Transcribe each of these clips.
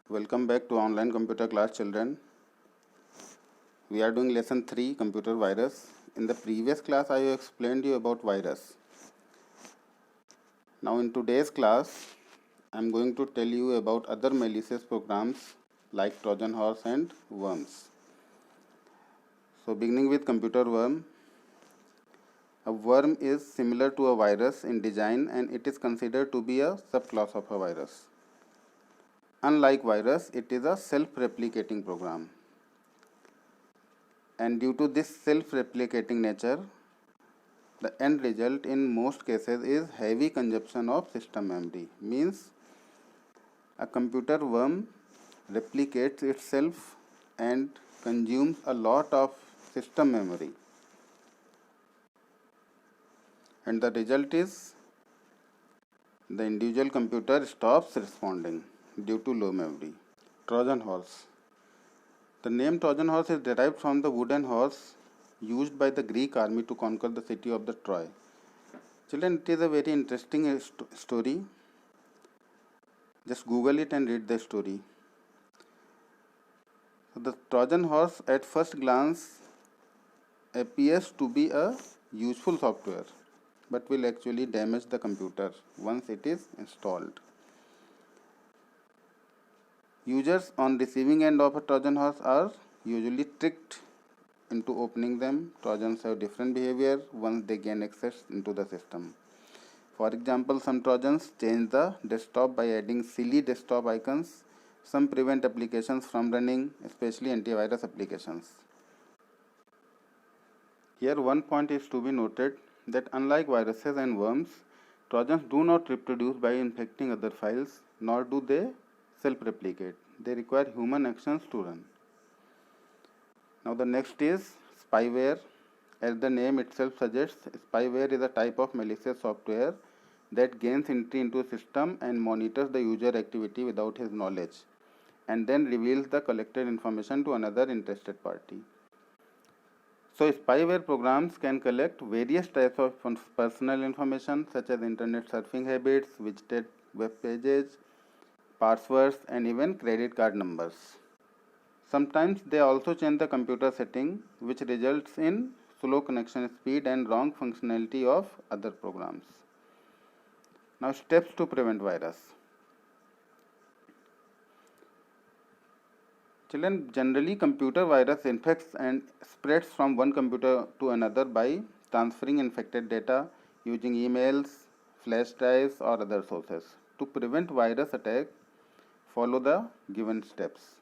Welcome back to online computer class, children. We are doing lesson 3, computer virus. In the previous class I explained you about virus. Now in today's class I am going to tell you about other malicious programs like Trojan horse and worms. So beginning with computer worm. A worm is similar to a virus in design and it is considered to be a subclass of a virus. Unlike virus, it is a self-replicating program. And due to this self-replicating nature, the end result in most cases is heavy consumption of system memory. Means a computer worm replicates itself and consumes a lot of system memory. And the result is the individual computer stops responding due to low memory. Trojan horse. The name Trojan horse is derived from the wooden horse used by the Greek army to conquer the city of the Troy. Children, it is a very interesting story. Just Google it and read the story. So the Trojan horse at first glance appears to be a useful software, but will actually damage the computer once it is installed. Users on receiving end of a Trojan horse are usually tricked into opening them. Trojans have different behavior once they gain access into the system. For example, some Trojans change the desktop by adding silly desktop icons. Some prevent applications from running, especially antivirus applications. Here one point is to be noted that unlike viruses and worms, Trojans do not reproduce by infecting other files, nor do they self-replicate. They require human actions to run. Now the next is spyware. As the name itself suggests, spyware is a type of malicious software that gains entry into a system and monitors the user activity without his knowledge, and then reveals the collected information to another interested party. So spyware programs can collect various types of personal information such as internet surfing habits, visited web pages, passwords, and even credit card numbers. Sometimes they also change the computer setting, which results in slow connection speed and wrong functionality of other programs. Now steps to prevent virus. Children, generally computer virus infects and spreads from one computer to another by transferring infected data using emails, flash drives or other sources. To prevent virus attack, follow the given steps.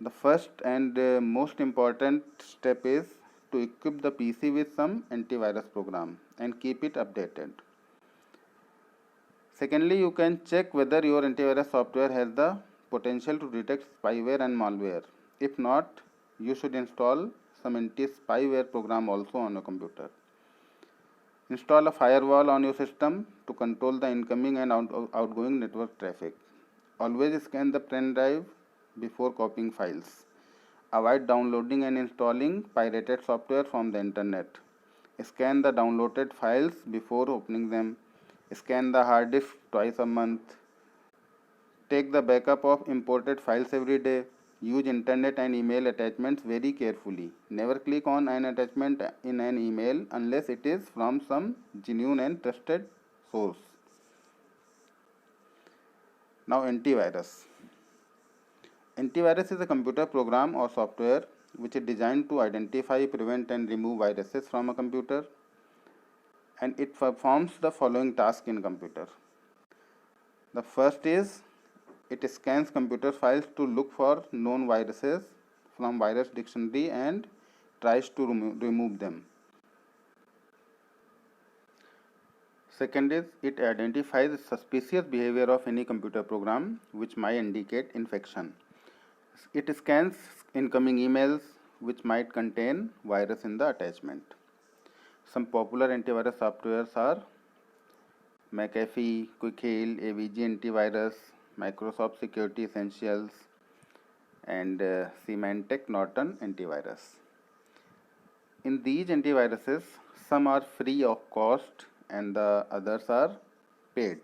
The first and most important step is to equip the PC with some antivirus program and keep it updated. Secondly, you can check whether your antivirus software has the potential to detect spyware and malware. If not, you should install some anti-spyware program also on your computer. Install a firewall on your system to control the incoming and outgoing network traffic. Always scan the pen drive before copying files. Avoid downloading and installing pirated software from the internet. Scan the downloaded files before opening them. Scan the hard disk twice a month. Take the backup of imported files every day. Use internet and email attachments very carefully. Never click on an attachment in an email unless it is from some genuine and trusted source. Now antivirus. Antivirus is a computer program or software which is designed to identify, prevent and remove viruses from a computer, and it performs the following task in computer. The first is it scans computer files to look for known viruses from virus dictionary and tries to remove them. Second is it identifies suspicious behavior of any computer program which might indicate infection. It scans incoming emails which might contain virus in the attachment. Some popular antivirus softwares are McAfee, Quickheal, AVG Antivirus, Microsoft Security Essentials, and Symantec Norton Antivirus. In these antiviruses, some are free of cost and the others are paid.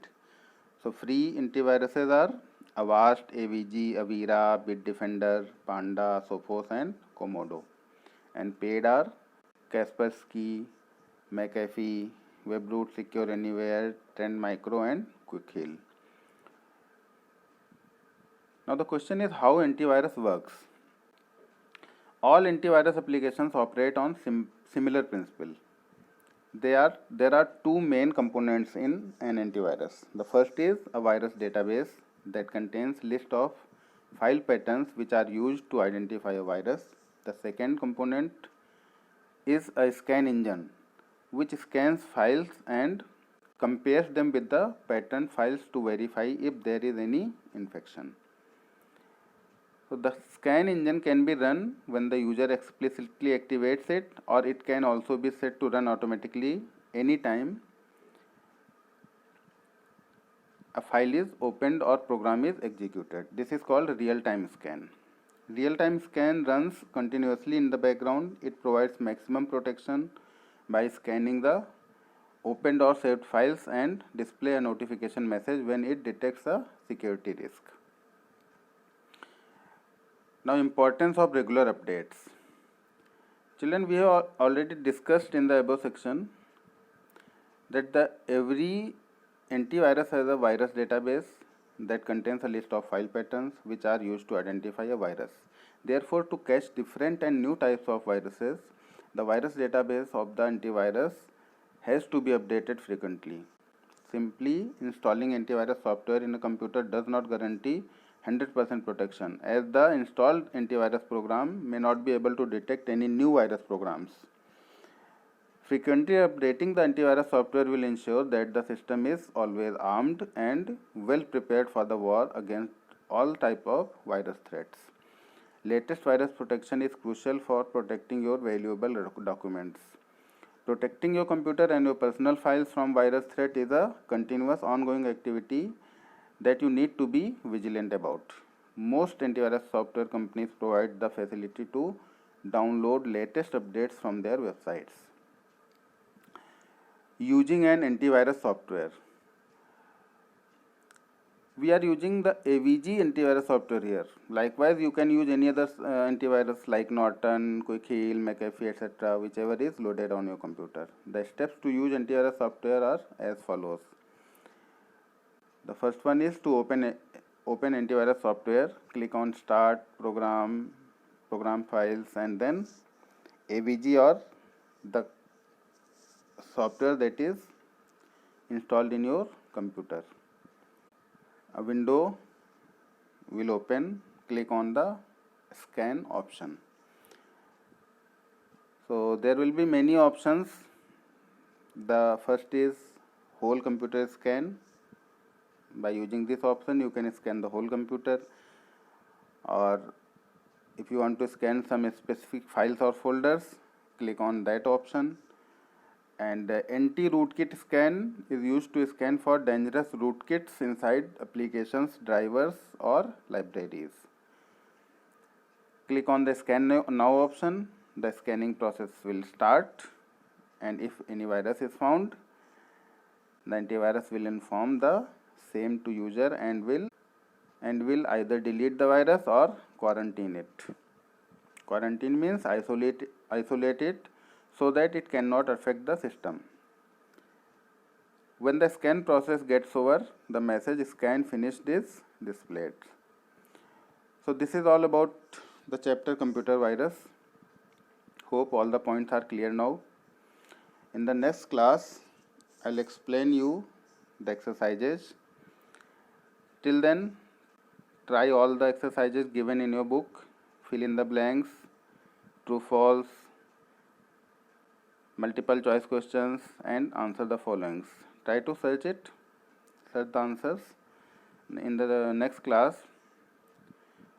So free antiviruses are Avast, AVG, Avira, Bitdefender, Panda, Sophos, and Komodo. And paid are Kaspersky, McAfee, Webroot, Secure Anywhere, Trend Micro, and Quickheal. Now the question is how antivirus works. All antivirus applications operate on similar principle. There are two main components in an antivirus. The first is a virus database that contains list of file patterns which are used to identify a virus. The second component is a scan engine which scans files and compares them with the pattern files to verify if there is any infection. So the scan engine can be run when the user explicitly activates it, or it can also be set to run automatically anytime a file is opened or program is executed. This is called real-time scan. Real-time scan runs continuously in the background. It provides maximum protection by scanning the opened or saved files and display a notification message when it detects a security risk. Now, importance of regular updates. Children, we have already discussed in the above section that every antivirus has a virus database that contains a list of file patterns which are used to identify a virus. Therefore, to catch different and new types of viruses, the virus database of the antivirus has to be updated frequently. Simply installing antivirus software in a computer does not guarantee 100% protection, as the installed antivirus program may not be able to detect any new virus programs. Frequently updating the antivirus software will ensure that the system is always armed and well prepared for the war against all type of virus threats. Latest virus protection is crucial for protecting your valuable documents. Protecting your computer and your personal files from virus threat is a continuous ongoing activity that you need to be vigilant about. Most antivirus software companies provide the facility to download latest updates from their websites. Using an antivirus software. We are using the AVG antivirus software here. Likewise, you can use any other antivirus like Norton, Quickheal, McAfee, etc., whichever is loaded on your computer. The steps to use antivirus software are as follows. The first one is to open antivirus software. Click on Start, Program Files, and then AVG or the software that is installed in your computer. A window will open. Click on the scan option. So there will be many options. The first is whole computer scan. By using this option you can scan the whole computer, or if you want to scan some specific files or folders, click on that option. And anti-rootkit scan is used to scan for dangerous rootkits inside applications, drivers, or libraries. Click on the scan now option. The scanning process will start, and if any virus is found, the antivirus will inform the same to user and will either delete the virus or quarantine it. Quarantine means isolate it so that it cannot affect the system. When the scan process gets over, the message "scan finished" is displayed. So this is all about the chapter computer virus. Hope all the points are clear now. In the next class, I'll explain you the exercises. Till then, try all the exercises given in your book. Fill in the blanks, true, false, multiple choice questions, and answer the followings. Try to search the answers. In the next class,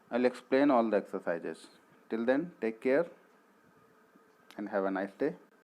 I'll explain all the exercises. Till then, take care and have a nice day.